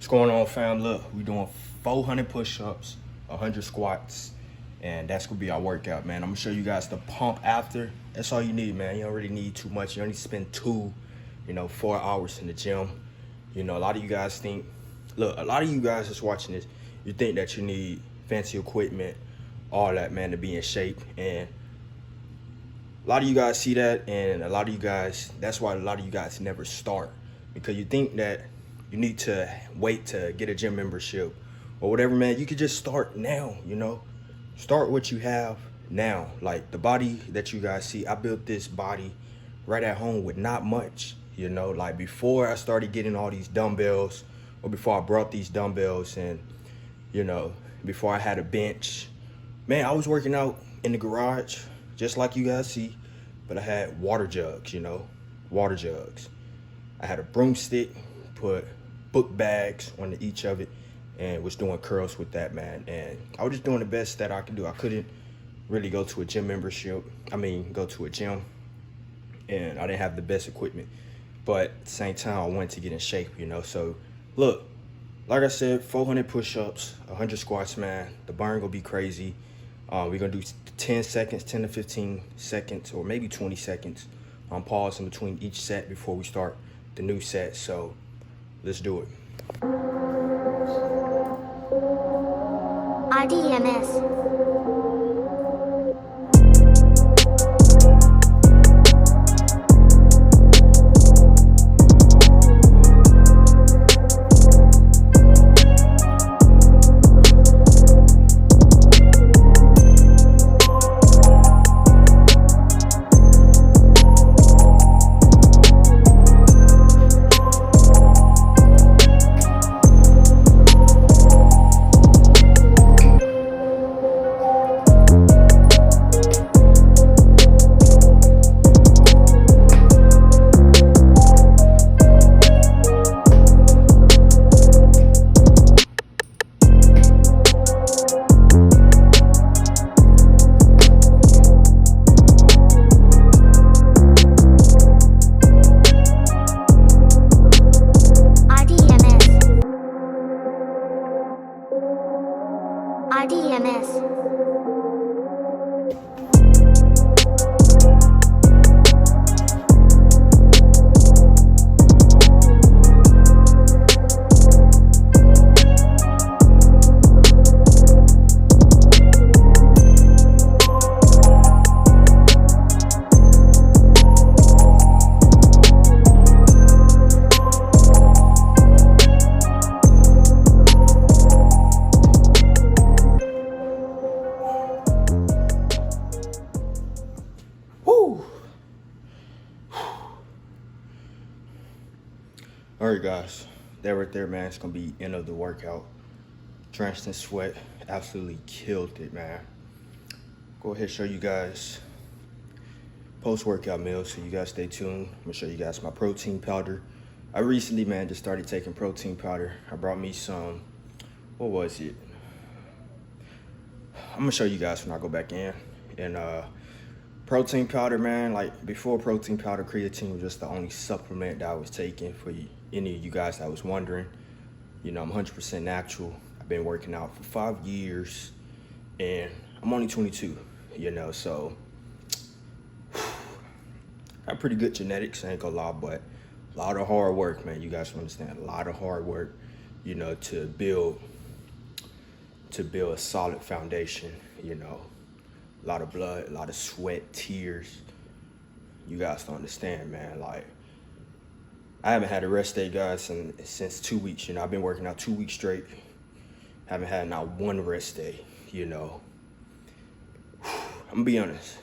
What's going on, fam? Look, we're doing 400 push-ups, 100 squats, and that's gonna be our workout, man. I'm gonna show you guys the pump after. That's all you need, man. You don't really need too much. You don't need to spend 4 hours in the gym. You know, a lot of you guys think, look, a lot of you guys that's watching this, you think that you need fancy equipment, all that, man, to be in shape. And a lot of you guys see that, and a lot of you guys, that's why a lot of you guys never start, because you think that you need to wait to get a gym membership or whatever, man. You could just start now, you know. Start what you have now. Like the body that you guys see, I built this body right at home with not much, you know. Like before I started getting all these dumbbells, or before I brought these dumbbells, and you know, before I had a bench, man, I was working out in the garage just like you guys see, but I had water jugs, you know, water jugs. I had a broomstick, put book bags on each of it, and was doing curls with that, man. And I was just doing the best that I could do. I couldn't really go to a gym membership. Go to a gym, and I didn't have the best equipment. But at the same time, I wanted to get in shape, you know. So look, like I said, 400 push-ups, 100 squats, man. The burn gonna be crazy. We're gonna do 10 seconds, 10 to 15 seconds, or maybe 20 seconds. Pause in between each set before we start the new set. So let's do it. RDMS. RDMS. All right, guys, that right there, man, it's gonna be end of the workout. Drenched in sweat, absolutely killed it, man. Go ahead and show you guys post-workout meals, so you guys stay tuned. I'm gonna show you guys my protein powder. I recently, man, just started taking protein powder. I brought me some, what was it? I'm gonna show you guys when I go back in. And protein powder, man, like before protein powder, creatine was just the only supplement that I was taking. For any of you guys that was wondering, you know, I'm 100% natural. I've been working out for 5 years, and I'm only 22, you know, so I have pretty good genetics, I ain't gonna lie, but a lot of hard work, man. You guys don't understand, a lot of hard work, you know, to build a solid foundation, you know. A lot of blood, a lot of sweat, tears. You guys don't understand, man. Like, I haven't had a rest day, guys, since 2 weeks. You know, I've been working out 2 weeks straight. Haven't had not one rest day, you know. I'm gonna be honest.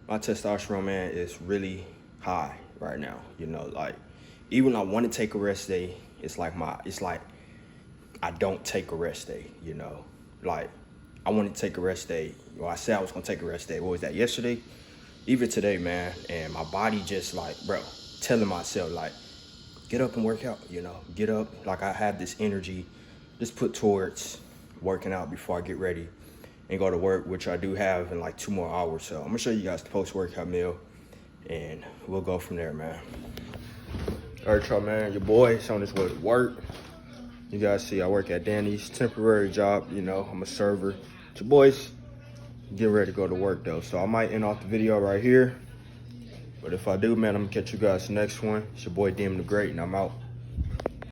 My testosterone, man, is really high right now. You know, like, even when I want to take a rest day, it's like I don't take a rest day, you know. Like, I wanted to take a rest day. Well, I said I was gonna take a rest day. What was that, yesterday? Even today, man. And my body just like, bro, telling myself like, get up and work out, you know, get up. Like I have this energy just put towards working out before I get ready and go to work, which I do have in like 2 more hours. So I'm gonna show you guys the post-workout meal and we'll go from there, man. All right, y'all, man, your boy is on his way to work. You guys see I work at Danny's, temporary job, you know, I'm a server. It's your boys getting ready to go to work though. So I might end off the video right here. But if I do, man, I'm gonna catch you guys next one. It's your boy DM the Great and I'm out.